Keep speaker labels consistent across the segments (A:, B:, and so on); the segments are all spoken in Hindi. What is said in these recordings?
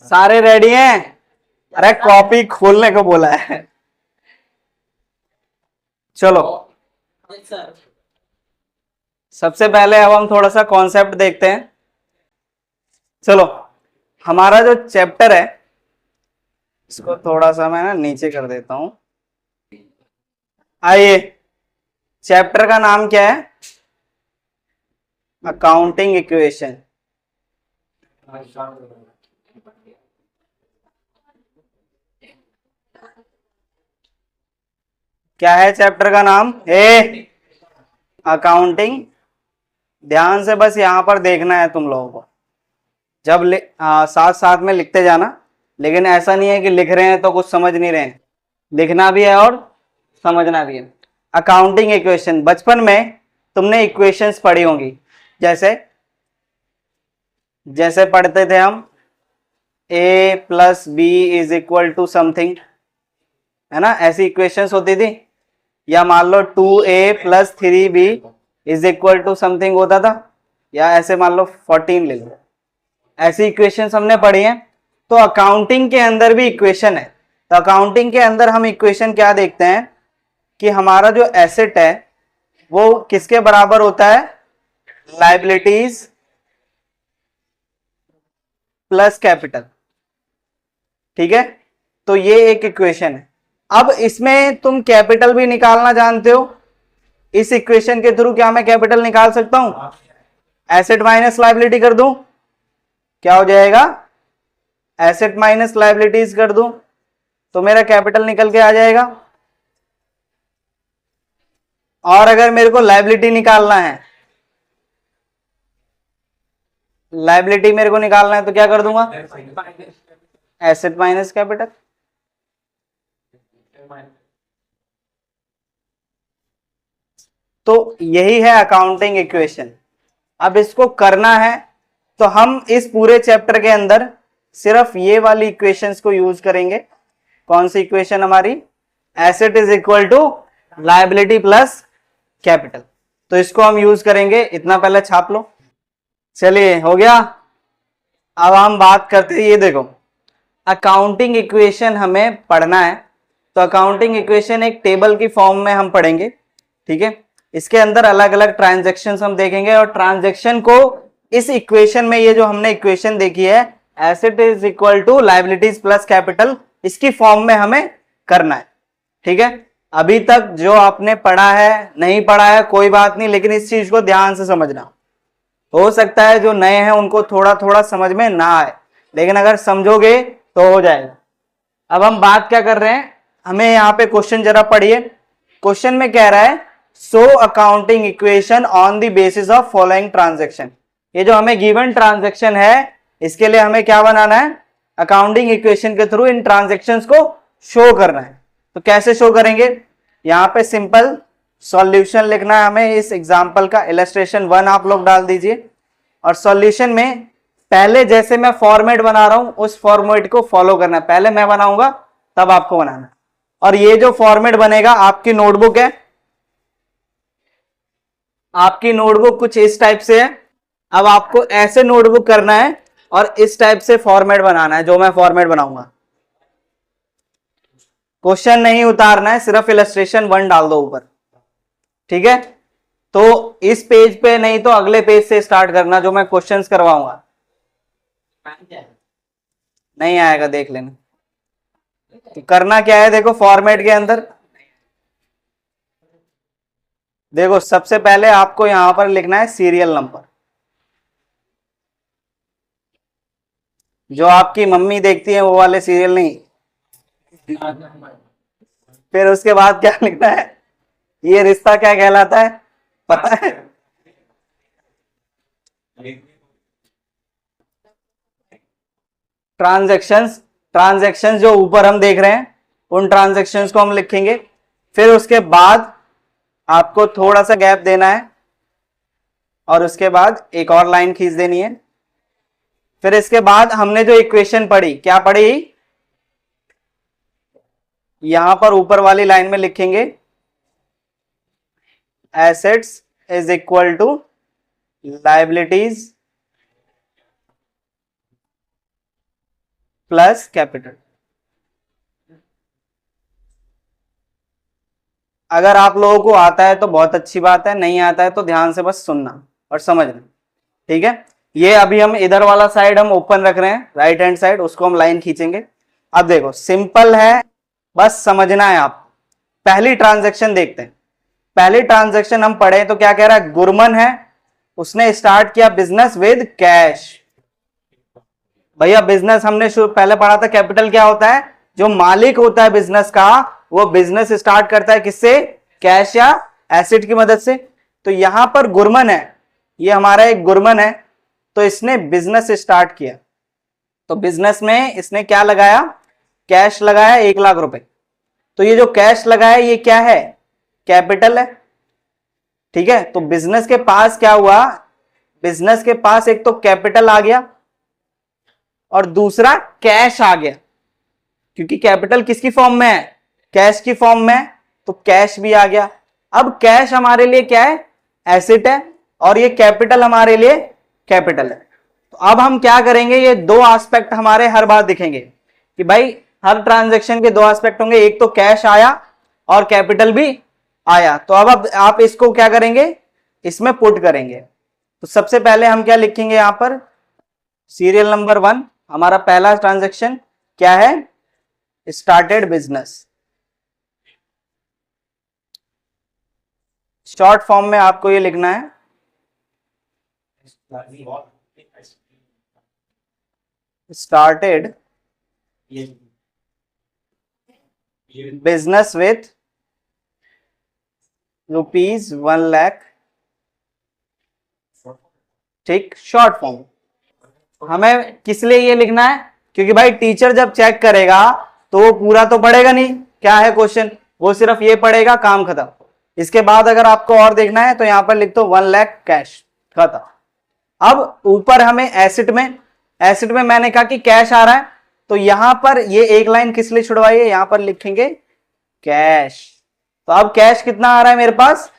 A: सारे रेडी हैं? अरे कॉपी खोलने को बोला है। चलो सबसे पहले अब हम थोड़ा सा कॉन्सेप्ट देखते हैं। चलो हमारा जो चैप्टर है इसको थोड़ा सा मैं ना नीचे कर देता हूं। आइए, चैप्टर का नाम क्या है? Accounting equation. क्या है चैप्टर का नाम? अकाउंटिंग। ध्यान से बस यहां पर देखना है तुम लोगों को, जब साथ साथ में लिखते जाना, लेकिन ऐसा नहीं है कि लिख रहे हैं तो कुछ समझ नहीं रहे हैं, लिखना भी है और समझना भी है। अकाउंटिंग इक्वेशन, बचपन में तुमने इक्वेशंस पढ़ी होंगी, जैसे जैसे पढ़ते थे हम a plus B is equal to something, है ना, ऐसी इक्वेशंस होती थी। या मान लो 2a plus 3b is equal to something होता था, या ऐसे मान लो 14 ले लो, ऐसी इक्वेशंस हमने पढ़ी हैं। तो अकाउंटिंग के अंदर भी इक्वेशन है। तो अकाउंटिंग के अंदर हम इक्वेशन क्या देखते हैं कि हमारा जो एसेट है वो किसके बराबर होता है? Liabilities plus capital. ठीक है, तो ये एक इक्वेशन है। अब इसमें तुम कैपिटल भी निकालना जानते हो। इस इक्वेशन के थ्रू क्या मैं कैपिटल निकाल सकता हूं? एसेट माइनस लायबिलिटी कर दूं, क्या हो जाएगा? एसेट माइनस लायबिलिटीज कर दूं तो मेरा कैपिटल निकल के आ जाएगा। और अगर मेरे को लायबिलिटी निकालना है, लायबिलिटी मेरे को निकालना है तो क्या कर दूंगा? Asset minus capital. तो यही है अकाउंटिंग इक्वेशन। अब इसको करना है तो हम इस पूरे चैप्टर के अंदर सिर्फ ये वाली इक्वेशंस को यूज करेंगे। कौन सी इक्वेशन हमारी? Asset is equal to liability plus capital. तो इसको हम यूज करेंगे, इतना पहले छाप लो। चलिए हो गया। अब हम बात करते हैं, ये देखो अकाउंटिंग इक्वेशन हमें पढ़ना है तो अकाउंटिंग इक्वेशन एक टेबल की फॉर्म में हम पढ़ेंगे। ठीक है, इसके अंदर अलग अलग ट्रांजैक्शंस हम देखेंगे और ट्रांजैक्शन को इस इक्वेशन में, ये जो हमने इक्वेशन देखी है asset is equal to liabilities plus capital, इसकी फॉर्म में हमें करना है। ठीक है, अभी तक जो आपने पढ़ा है नहीं पढ़ा है कोई बात नहीं, लेकिन इस चीज को ध्यान से समझना। हो सकता है जो नए हैं उनको थोड़ा थोड़ा समझ में ना आए, लेकिन अगर समझोगे तो हो जाएगा। अब हम बात क्या कर रहे हैं, हमें यहाँ पे क्वेश्चन जरा पढ़िए। क्वेश्चन में कह रहा है so accounting equation on the basis of following transaction. ये जो हमें गिवन ट्रांजैक्शन है इसके लिए हमें क्या बनाना है? अकाउंटिंग इक्वेशन के थ्रू इन ट्रांजैक्शंस को शो करना है। तो कैसे शो करेंगे? यहाँ पे सिंपल सॉल्यूशन लिखना है हमें इस एग्जांपल का। इलस्ट्रेशन 1 आप लोग डाल दीजिए और सॉल्यूशन में पहले जैसे मैं फॉर्मेट बना रहा हूं उस फॉर्मेट को फॉलो करना है। पहले मैं बनाऊंगा तब आपको बनाना है। और ये जो फॉर्मेट बनेगा, आपकी नोटबुक है, आपकी नोटबुक कुछ इस टाइप से है। अब आपको ऐसे नोटबुक करना है और इस टाइप से फॉर्मेट बनाना है जो मैं फॉर्मेट बनाऊंगा। क्वेश्चन नहीं उतारना है, सिर्फ इलस्ट्रेशन 1 डाल दो ऊपर। ठीक है, तो इस पेज पे नहीं तो अगले पेज से स्टार्ट करना जो मैं क्वेश्चंस करवाऊंगा। नहीं आएगा देख लेना। तो करना क्या है, देखो फॉर्मेट के अंदर देखो सबसे पहले आपको यहां पर लिखना है सीरियल नंबर, जो आपकी मम्मी देखती है वो वाले सीरियल नहीं। फिर उसके बाद क्या लिखना है? ये रिश्ता क्या कहलाता है पता है? ट्रांजैक्शंस। ट्रांजैक्शंस जो ऊपर हम देख रहे हैं उन ट्रांजैक्शंस को हम लिखेंगे। फिर उसके बाद आपको थोड़ा सा गैप देना है और उसके बाद एक और लाइन खींच देनी है। फिर इसके बाद हमने जो इक्वेशन पढ़ी, क्या पढ़ी? यहां पर ऊपर वाली लाइन में लिखेंगे assets is equal to liabilities plus capital. अगर आप लोगों को आता है तो बहुत अच्छी बात है, नहीं आता है तो ध्यान से बस सुनना और समझना, ठीक है। ये अभी हम इधर वाला साइड हम ओपन रख रहे हैं, राइट हैंड साइड, उसको हम लाइन खींचेंगे। अब देखो सिंपल है, बस समझना है आप। पहली ट्रांजैक्शन देखते हैं। पहली ट्रांजैक्शन हम पढ़े तो क्या कह रहा है, गुरमन है, उसने स्टार्ट किया बिजनेस विद कैश। भैया बिजनेस हमने पहले पढ़ा था, कैपिटल क्या होता है, जो मालिक होता है बिजनेस का वो बिजनेस स्टार्ट करता है किससे, कैश या एसेट की मदद से। तो यहां पर गुरमन है, ये हमारा एक गुरमन है, तो इसने बिजनेस स्टार्ट किया। तो बिजनेस में इसने क्या लगाया, कैश लगाया 1 लाख रुपए। तो ये जो कैश लगाया ये क्या है, कैपिटल है, ठीक है। तो बिजनेस के पास क्या हुआ, बिजनेस के पास एक तो कैपिटल आ गया और दूसरा कैश आ गया, क्योंकि कैपिटल किसकी फॉर्म में है, कैश की फॉर्म में, तो कैश भी आ गया। अब कैश हमारे लिए क्या है, एसेट है, और ये कैपिटल हमारे लिए कैपिटल है। तो अब हम क्या करेंगे, ये दो एस्पेक्ट हमारे हर बार दिखेंगे कि भाई हर ट्रांजैक्शन के दो एस्पेक्ट होंगे, एक तो कैश आया और कैपिटल भी आया। तो अब आप इसको क्या करेंगे, इसमें पुट करेंगे। तो सबसे पहले हम क्या लिखेंगे, यहां पर सीरियल नंबर 1 हमारा पहला ट्रांजैक्शन क्या है, स्टार्टेड बिजनेस। शॉर्ट फॉर्म में आपको ये लिखना है, स्टार्टेड बिजनेस विथ ₹1 लाख, ठीक। शॉर्ट फॉर्म हमें किस लिए ये लिखना है, क्योंकि भाई टीचर जब चेक करेगा तो वो पूरा तो पढ़ेगा नहीं, क्या है क्वेश्चन, वो सिर्फ ये पढ़ेगा, काम खत्म। इसके बाद अगर आपको और देखना है तो यहां पर लिख दो 1 लाख कैश, खत्म। अब ऊपर हमें एसेट में मैंने कहा कि कैश आ रहा है, तो यहां पर ये एक लाइन किस लिए छुड़वाई है, यहां पर लिखेंगे कैश। तो अब कैश कितना आ रहा है मेरे पास,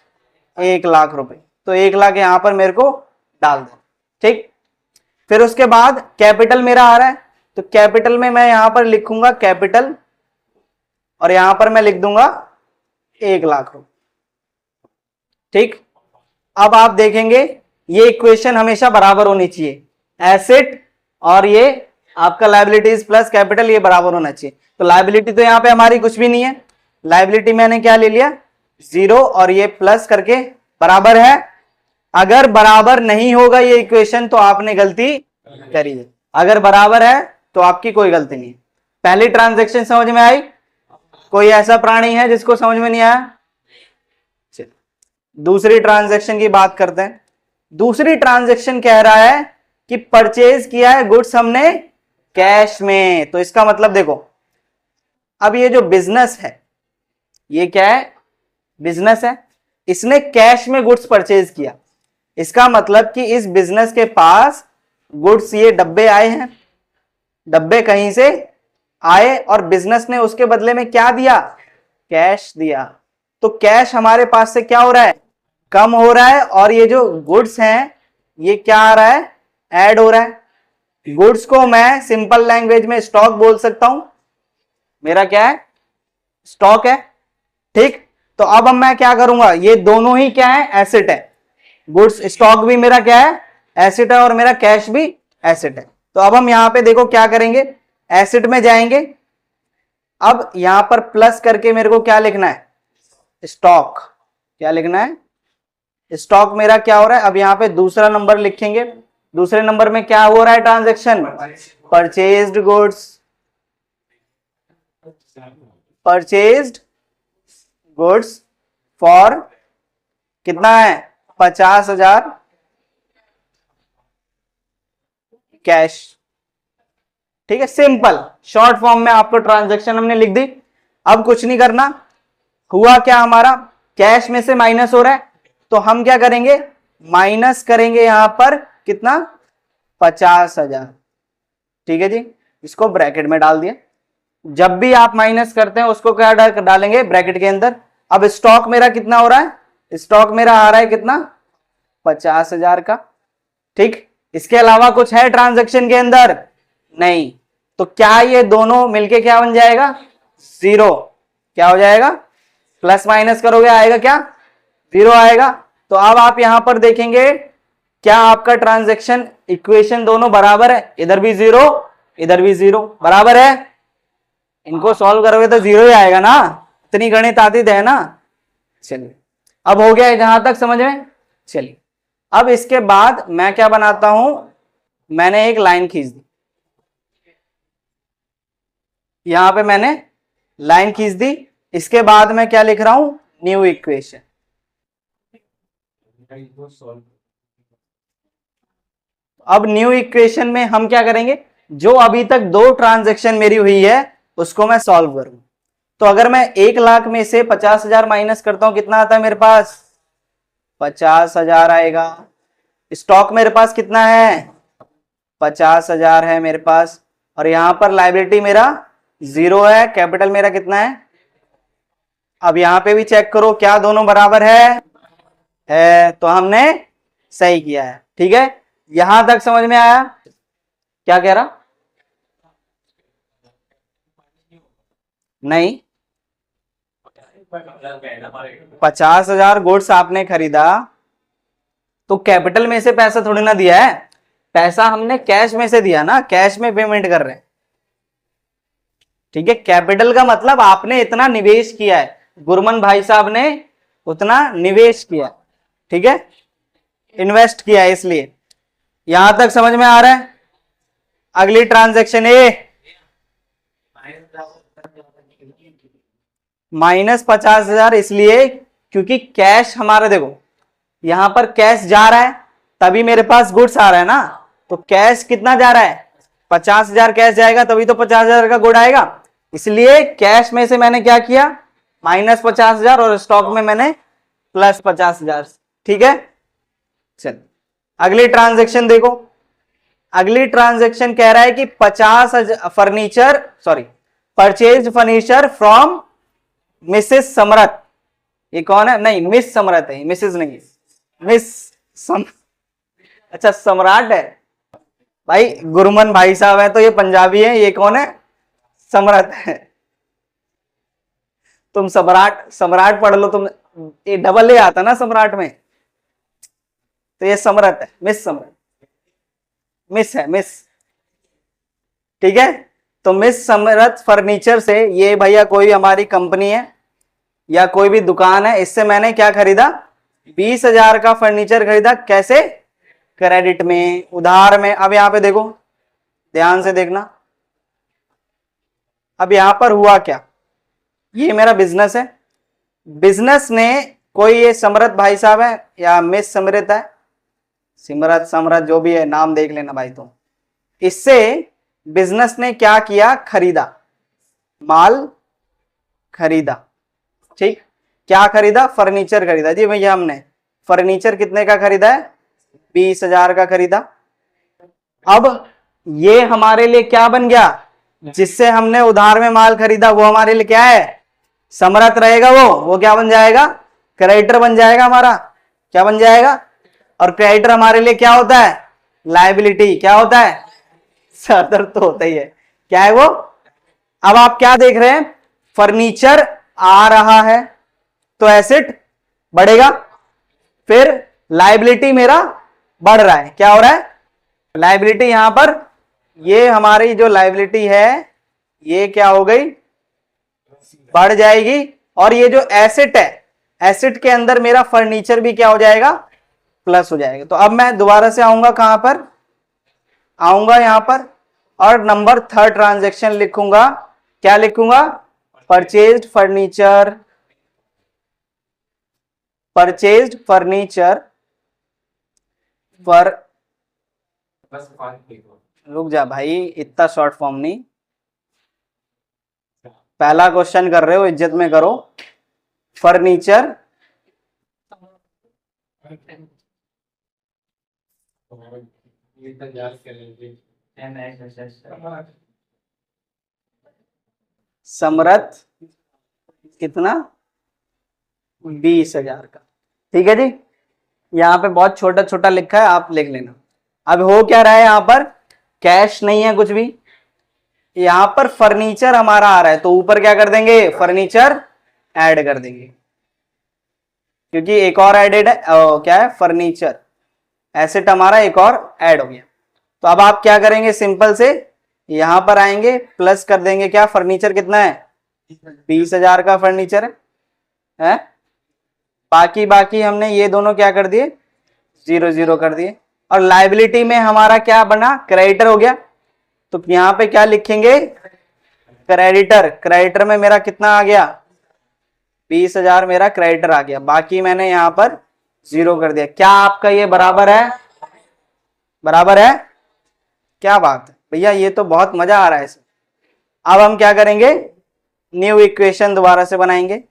A: 1 लाख रुपए, तो 1 लाख यहां पर मेरे को डाल दो, ठीक। फिर उसके बाद कैपिटल मेरा आ रहा है, तो कैपिटल में मैं यहां पर लिखूंगा कैपिटल, और यहां पर मैं लिख दूंगा 1 लाख रुपए, ठीक। अब आप देखेंगे ये इक्वेशन हमेशा बराबर होनी चाहिए, एसेट और ये आपका लायबिलिटीज प्लस कैपिटल ये बराबर होना चाहिए। तो लायबिलिटी तो यहां पे हमारी कुछ भी नहीं है, लायबिलिटी मैंने क्या ले लिया 0, और ये प्लस करके बराबर है। अगर बराबर नहीं होगा ये इक्वेशन तो आपने गलती करी है, अगर बराबर है तो आपकी कोई गलती नहीं है। पहली ट्रांजैक्शन समझ में आई, कोई ऐसा प्राणी है जिसको समझ में नहीं आया, दूसरी ट्रांजैक्शन की बात करते हैं। दूसरी ट्रांजैक्शन कह रहा है कि परचेज किया है गुड्स हमने कैश में। तो इसका मतलब देखो, अब ये जो बिजनेस है ये क्या है, बिजनेस है, इसने कैश में गुड्स परचेज किया। इसका मतलब कि इस बिजनेस के पास गुड्स ये डब्बे आए हैं, डब्बे कहीं से आए और बिजनेस ने उसके बदले में क्या दिया, कैश दिया। तो कैश हमारे पास से क्या हो रहा है, कम हो रहा है, और ये जो गुड्स हैं ये क्या आ रहा है, ऐड हो रहा है। गुड्स को मैं सिंपल लैंग्वेज में स्टॉक बोल सकता हूं, मेरा क्या है, स्टॉक है, ठीक। तो अब मैं क्या करूंगा, ये दोनों ही क्या है, एसेट है। गुड्स स्टॉक भी मेरा क्या है, एसेट है, और मेरा कैश भी एसेट है। तो अब हम यहां पे देखो क्या करेंगे, एसेट में जाएंगे, अब यहां पर प्लस करके मेरे को क्या लिखना है, स्टॉक, क्या लिखना है, स्टॉक मेरा क्या हो रहा है। अब यहां पे दूसरा नंबर लिखेंगे, दूसरे नंबर में क्या हो रहा है transaction, purchased goods, purchased goods for कितना है, 50,000 कैश, ठीक है। सिंपल शॉर्ट फॉर्म में आपको ट्रांजैक्शन हमने लिख दी। अब कुछ नहीं करना, हुआ क्या हमारा, कैश में से माइनस हो रहा है, तो हम क्या करेंगे, माइनस करेंगे यहां पर कितना, 50,000, ठीक है जी। इसको ब्रैकेट में डाल दिया। जब भी आप माइनस करते हैं उसको क्या डालेंगे, ब्रैकेट के अंदर। अब स्टॉक मेरा कितना हो रहा है, स्टॉक मेरा आ रहा है कितना, 50,000 का, ठीक। इसके अलावा कुछ है ट्रांजैक्शन के अंदर, नहीं। तो क्या ये दोनों मिलके क्या बन जाएगा? 0। क्या हो जाएगा? प्लस माइनस करोगे आएगा क्या? 0 आएगा। तो अब आप यहां पर देखेंगे क्या आपका ट्रांजैक्शन इक्वेशन दोनों बराबर है, इधर भी 0 इधर भी 0 बराबर है। इनको सॉल्व करोगे तो 0 ही आएगा ना, इतनी गणित आती है ना। चलिए अब हो गया है जहां तक समझ में। चलिए अब इसके बाद मैं क्या बनाता हूं, मैंने एक लाइन खींच दी, यहां पे मैंने लाइन खींच दी। इसके बाद मैं क्या लिख रहा हूं? New equation. अब न्यू इक्वेशन में हम क्या करेंगे, जो अभी तक 2 ट्रांजैक्शन मेरी हुई है उसको मैं सॉल्व करूं। तो अगर मैं 1 लाख में से 50,000 माइनस करता हूं, कितना आता है मेरे पास? 50,000 आएगा। स्टॉक मेरे पास कितना है? 50,000 है मेरे पास। और यहां पर लायबिलिटी मेरा 0 है, कैपिटल मेरा कितना है? अब यहां पे भी चेक करो क्या दोनों बराबर है तो हमने सही किया है। ठीक है, यहां तक समझ में आया? क्या कह रहा? नहीं, 50,000 गुड्स आपने खरीदा तो कैपिटल में से पैसा थोड़ी ना दिया है, पैसा हमने कैश में से दिया ना, कैश में पेमेंट कर रहे हैं। ठीक है, कैपिटल का मतलब आपने इतना निवेश किया है, गुरमन भाई साहब ने उतना निवेश किया। ठीक है, इन्वेस्ट किया है, इसलिए यहां तक समझ में आ रहा है? अगली ट्रांजैक्शन ए -50,000, इसलिए क्योंकि कैश हमारा देखो यहां पर कैश जा रहा है तभी मेरे पास गुड्स आ रहा है ना। तो कैश कितना जा रहा है? 50,000 कैश जाएगा तभी तो 50,000 का गुड आएगा। इसलिए कैश में से मैंने क्या किया? -50,000 और स्टॉक में मैंने +50,000। ठीक है, चल अगली ट्रांजैक्शन देखो। अगली ट्रांजैक्शन कह रहा है कि 50,000 furniture, sorry, purchase furniture from Mrs Samarth. ये कौन है? नहीं, मिस समरथ है, मिसेस नहीं, मिस अच्छा सम्राट है भाई, गुरमन भाई साहब है तो ये पंजाबी है, ये कौन है? सम्राट है। तुम सम्राट सम्राट पढ़ लो तुम, ये डबल ए आता ना सम्राट में, तो ये समरथ है, मिस समरथ, मिस है, मिस। ठीक है, तो मिस समरथ फर्नीचर से, ये भैया कोई हमारी कंपनी है या कोई भी दुकान है, इससे मैंने क्या खरीदा? 20,000 का फर्नीचर खरीदा। कैसे? क्रेडिट में, उधार में। अब यहां पे देखो, ध्यान से देखना। अब यहां पर हुआ क्या, ये मेरा बिजनेस है, बिजनेस ने कोई, ये समरथ भाई साहब है या मिस समरथ है, सिमरत समरथ जो भी है, नाम देख लेना भाई तुम। इससे बिजनेस ने क्या किया? खरीदा, माल खरीदा। ठीक, क्या खरीदा? फर्नीचर खरीदा। जी भैया हमने फर्नीचर कितने का खरीदा है? 20,000 का खरीदा। अब ये हमारे लिए क्या बन गया? जिससे हमने उधार में माल खरीदा वो हमारे लिए क्या है? समरथ रहेगा, वो क्या बन जाएगा? क्रेडिटर बन जाएगा हमारा। क्या बन जाएगा? और क्रेडिटर हमारे लिए क्या होता है? लायबिलिटी। क्या होता है? सर तो होता ही है। क्या है वो? अब आप क्या देख रहे हैं? फर्नीचर आ रहा है तो एसेट बढ़ेगा, फिर लायबिलिटी मेरा बढ़ रहा है। क्या हो रहा है? लायबिलिटी यहां पर, ये हमारी जो लायबिलिटी है ये क्या हो गई? बढ़ जाएगी। और ये जो एसेट है, एसेट के अंदर मेरा फर्नीचर भी क्या हो जाएगा? प्लस हो जाएगा। तो अब मैं दोबारा से आऊंगा, कहां पर आऊंगा? यहां पर, और नंबर 3 ट्रांजैक्शन लिखूंगा। क्या लिखूंगा? परचेज्ड फर्नीचर, परचेज्ड फर्नीचर पर, रुक जा भाई, इतना शॉर्ट फॉर्म नहीं, पहला क्वेश्चन कर रहे हो, इज्जत में करो। फर्नीचर समरथ कितना? 20,000 का। ठीक है जी, यहां पे बहुत छोटा छोटा लिखा है, आप लिख लेना। अब हो क्या रहा है? यहां पर कैश नहीं है कुछ भी, यहां पर फर्नीचर हमारा आ रहा है तो ऊपर क्या कर देंगे, फर्नीचर ऐड कर देंगे, क्योंकि एक और एडेड है, क्या है, फर्नीचर एसेट हमारा एक और ऐड हो गया। तो अब आप क्या करेंगे, सिंपल से यहां पर आएंगे, प्लस कर देंगे, क्या फर्नीचर कितना है, 20,000 का फर्नीचर है। बाकी हमने ये दोनों क्या कर दिए, 0 कर दिए। और लाइबिलिटी में हमारा क्या बना, क्रेडिटर हो गया। तो यहां पे क्या लिखेंगे, क्रेडिटर। क्रेडिटर में मेरा कितना आ गया, 20,000 मेरा क्रेडिटर आ गया। बाकी मैंने यहां पर 0 कर दिया। क्या आपका ये बराबर है, बराबर है? क्या बात है भैया, ये तो बहुत मजा आ रहा है इसमें। अब हम क्या करेंगे, न्यू इक्वेशन दोबारा से बनाएंगे।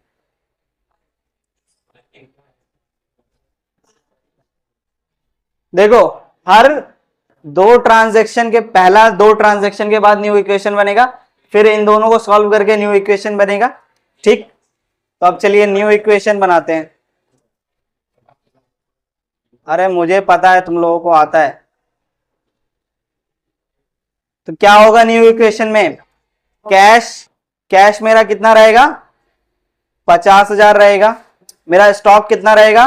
A: देखो, हर पहला दो ट्रांजैक्शन के बाद न्यू इक्वेशन बनेगा, फिर इन दोनों को सॉल्व करके न्यू इक्वेशन बनेगा। ठीक, तो अब चलिए न्यू इक्वेशन बनाते हैं। अरे मुझे पता है तुम लोगों को आता है। तो क्या होगा न्यू इक्वेशन में, कैश मेरा कितना रहेगा, 50,000 रहेगा। मेरा स्टॉक कितना रहेगा,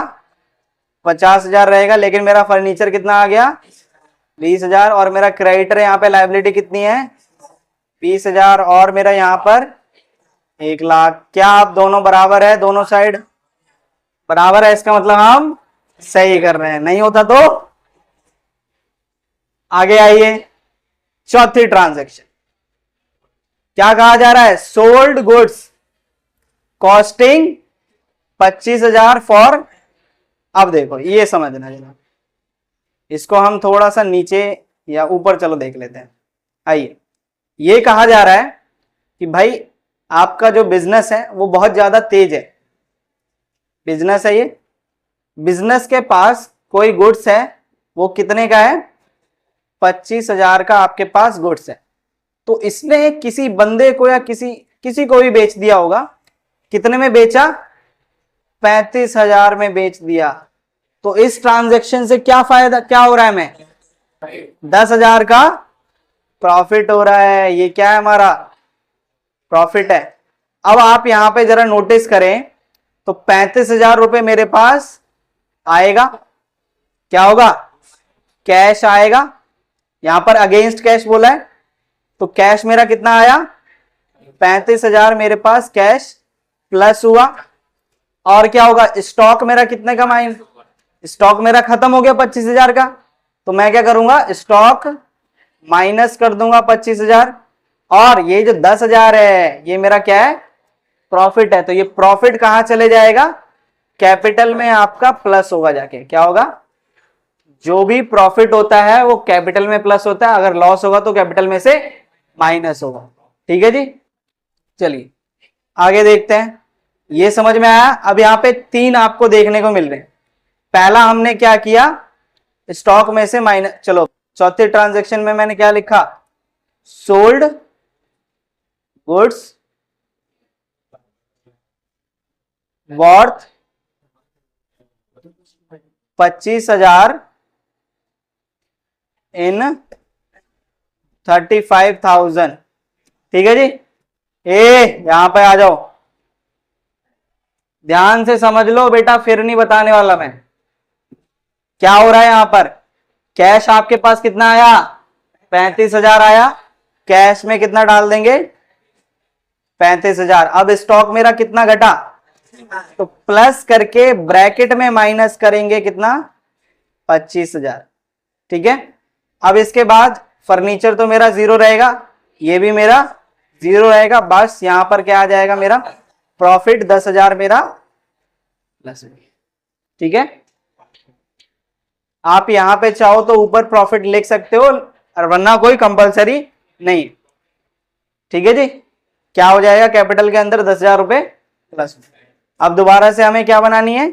A: 50,000 रहेगा। लेकिन मेरा फर्नीचर कितना आ गया, 20,000। और मेरा क्रेडिटर यहाँ पे लाइबिलिटी कितनी है, 20,000। और मेरा यहाँ पर 1,00,000। क्या आप दोनों बराबर है, दोनों साइड बराबर है, इसका मतलब हम सही कर रहे हैं। नहीं होता तो आगे आइए, चौथी ट्रांजैक्शन। क्या कहा जा रहा है, सोल्ड गुड्स कॉस्टिंग 25,000 फॉर। अब देखो ये समझना जरा, इसको हम थोड़ा सा नीचे या ऊपर चलो देख लेते हैं। आइए, ये कहा जा रहा है कि भाई आपका जो बिजनेस है वो बहुत ज्यादा तेज है, बिजनेस है ये, बिजनेस के पास कोई गुड्स है, वो कितने का है, 25,000 का आपके पास गुड्स है। तो इसने किसी बंदे को या किसी को भी बेच दिया होगा। कितने में बेचा, 35,000 में बेच दिया। तो इस ट्रांजैक्शन से क्या फायदा, क्या हो रहा है, हमें 10,000 का प्रॉफिट हो रहा है। ये क्या है, हमारा प्रॉफिट है। अब आप यहां पे जरा नोटिस करें तो 35,000 रुपए मेरे पास आएगा, क्या होगा, कैश आएगा। यहां पर अगेंस्ट कैश बोला है, तो कैश मेरा कितना आया, 35,000 मेरे पास कैश प्लस हुआ। और क्या होगा, स्टॉक मेरा कितने का, स्टॉक मेरा खत्म हो गया 25,000 का। तो मैं क्या करूंगा, स्टॉक माइनस कर दूंगा 25,000। और ये जो 10,000 है ये मेरा क्या है, प्रॉफिट है। तो ये प्रॉफिट कहां चले जाएगा, कैपिटल में आपका प्लस होगा जाके। क्या होगा, जो भी प्रॉफिट होता है वो कैपिटल में प्लस होता है, अगर लॉस होगा तो कैपिटल में से माइनस होगा। ठीक है जी, चलिए आगे देखते हैं। ये समझ में आया। अब यहां पे 3 आपको देखने को मिल रहे हैं। पहला हमने क्या किया, स्टॉक में से माइनस। चलो चौथे ट्रांजैक्शन में मैंने क्या लिखा, सोल्ड गुड्स वर्थ 25,000 इन 35,000। ठीक है जी। यहां पे आ जाओ, ध्यान से समझ लो बेटा, फिर नहीं बताने वाला मैं। क्या हो रहा है यहां पर, कैश आपके पास कितना आया, 35,000 आया। कैश में कितना डाल देंगे, 35,000। अब स्टॉक मेरा कितना घटा, तो प्लस करके ब्रैकेट में माइनस करेंगे कितना, 25,000। ठीक है। अब इसके बाद फर्नीचर तो मेरा 0 रहेगा, ये भी मेरा 0 रहेगा। बस यहां पर क्या आ जाएगा, मेरा प्रॉफिट 10,000 मेरा प्लस। ठीक है, आप यहां पे चाहो तो ऊपर प्रॉफिट लिख सकते हो, और वरना कोई कंपलसरी नहीं। ठीक है जी, क्या हो जाएगा, कैपिटल के अंदर 10,000 रुपए प्लस। अब दोबारा से हमें क्या बनानी है,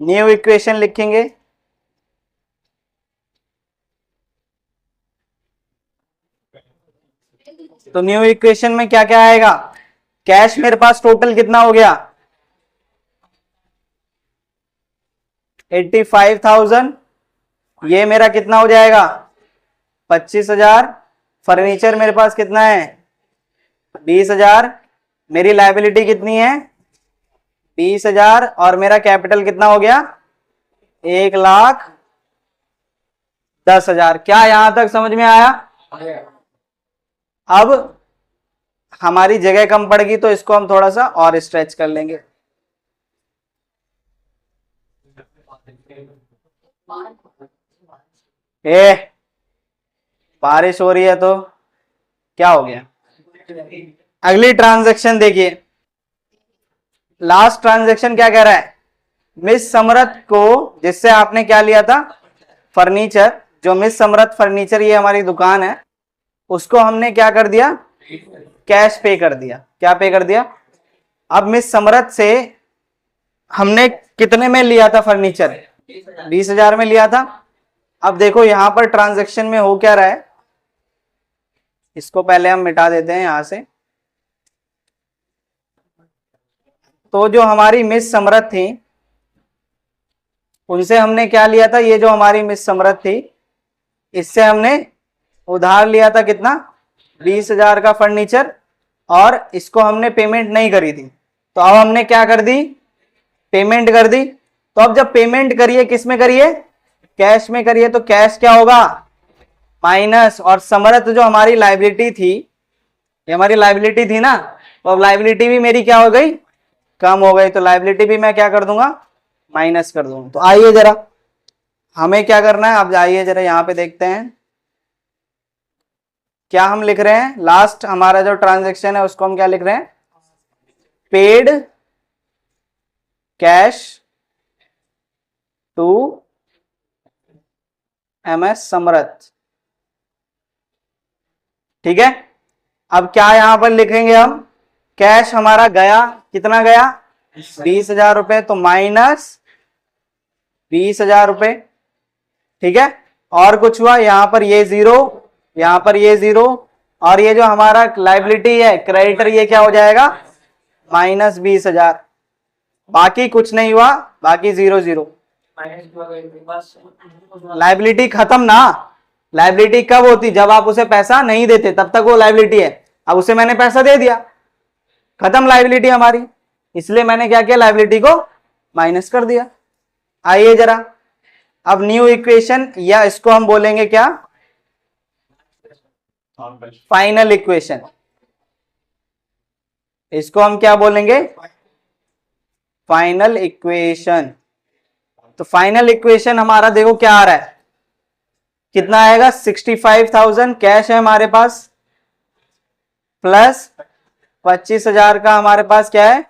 A: न्यू इक्वेशन लिखेंगे। तो न्यू इक्वेशन में क्या क्या आएगा, कैश मेरे पास टोटल कितना हो गया, 85,000। ये मेरा कितना हो जाएगा, 25,000, फर्नीचर मेरे पास कितना है 20,000, मेरी लायबिलिटी कितनी है 20,000 और मेरा कैपिटल कितना हो गया 1,10,000। क्या यहां तक समझ में आया? अब हमारी जगह कम पड़ गई तो इसको हम थोड़ा सा और स्ट्रेच कर लेंगे। बारिश हो रही है तो क्या हो गया? अगली ट्रांजैक्शन देखिए, लास्ट ट्रांजैक्शन क्या कह रहा है, मिस समरथ को, जिससे आपने क्या लिया था फर्नीचर, जो मिस समरथ फर्नीचर ये हमारी दुकान है, उसको हमने क्या कर दिया कैश पे कर दिया। क्या पे कर दिया? अब मिस समरथ से हमने कितने में लिया था फर्नीचर 20,000 में लिया था। अब देखो यहां पर ट्रांजैक्शन में हो क्या रहा है, इसको पहले हम मिटा देते हैं यहां से। तो जो हमारी मिस समरथ थी उनसे हमने क्या लिया था, ये जो हमारी मिस समरथ थी इससे हमने उधार लिया था कितना 20,000 का फर्नीचर, और इसको हमने पेमेंट नहीं करी थी। तो अब हमने क्या कर दी पेमेंट कर दी। तो अब जब पेमेंट करिए किस में करिए कैश में करिए, तो कैश क्या होगा माइनस, और समरथ जो हमारी लायबिलिटी थी, ये हमारी लायबिलिटी थी ना, तो अब लायबिलिटी भी मेरी क्या हो गई कम हो गई, तो लायबिलिटी भी मैं क्या कर दूंगा माइनस कर दूंगा। तो आइए जरा हमें क्या करना है, अब आइए जरा यहां पे देखते हैं क्या हम लिख रहे हैं। लास्ट हमारा जो ट्रांजैक्शन है उसको हम क्या लिख रहे हैं, पेड कैश टू MS समरथ। ठीक है, अब क्या यहां पर लिखेंगे हम, कैश हमारा गया कितना गया 20,000 रुपए, तो माइनस 20,000 रुपए। ठीक है, और कुछ हुआ यहां पर ये जीरो, यहां पर ये जीरो, और ये जो हमारा लायबिलिटी है क्रेडिटर ये क्या हो जाएगा माइनस 20,000। बाकी कुछ नहीं हुआ, बाकी 0 लायबिलिटी खत्म ना। लायबिलिटी कब होती, जब आप उसे पैसा नहीं देते तब तक वो लायबिलिटी है। अब उसे मैंने पैसा दे दिया, खत्म लायबिलिटी हमारी, इसलिए मैंने क्या किया लायबिलिटी को माइनस कर दिया। आइए जरा अब न्यू इक्वेशन, या इसको हम बोलेंगे क्या फाइनल इक्वेशन, इसको हम क्या बोलेंगे फाइनल इक्वेशन। तो फाइनल इक्वेशन हमारा देखो क्या आ रहा है, कितना आएगा 65,000 कैश है हमारे पास, प्लस 25,000 का हमारे पास क्या है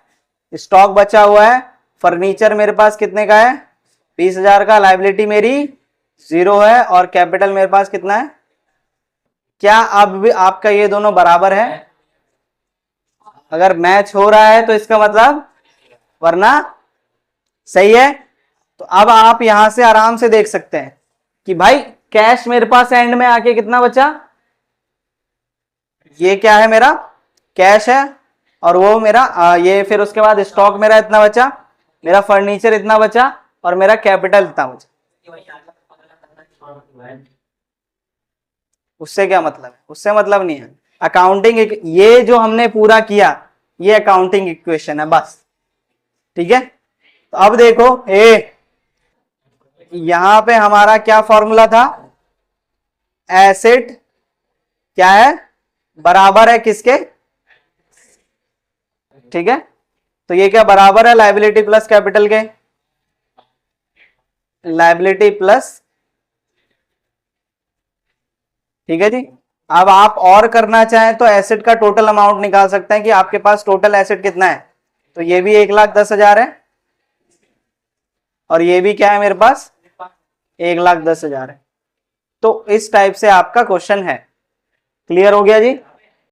A: स्टॉक बचा हुआ है, फर्नीचर मेरे पास कितने का है 20,000 का, लायबिलिटी मेरी 0 है, और कैपिटल मेरे पास कितना है। क्या अब भी आपका ये दोनों बराबर है? अगर मैच हो रहा है तो इसका मतलब, वरना सही है। तो अब आप यहां से आराम से देख सकते हैं कि भाई कैश मेरे पास एंड में आके कितना बचा, ये क्या है मेरा कैश है, और वो मेरा ये फिर उसके बाद स्टॉक मेरा इतना बचा, मेरा फर्नीचर इतना बचा, और मेरा कैपिटल इतना बचा। उससे क्या मतलब है, उससे मतलब नहीं है। अकाउंटिंग ये जो हमने पूरा किया ये अकाउंटिंग इक्वेशन है बस। ठीक है, तो अब देखो यहां पे हमारा क्या फॉर्मूला था, एसेट क्या है बराबर है किसके, ठीक है, तो ये क्या बराबर है लायबिलिटी प्लस कैपिटल के, लायबिलिटी प्लस। ठीक है जी, अब आप और करना चाहें तो एसेट का टोटल अमाउंट निकाल सकते हैं कि आपके पास टोटल एसेट कितना है, तो ये भी 1,10,000 है, और ये भी क्या है मेरे पास 1,10,000 है। तो इस टाइप से आपका क्वेश्चन है। क्लियर हो गया जी?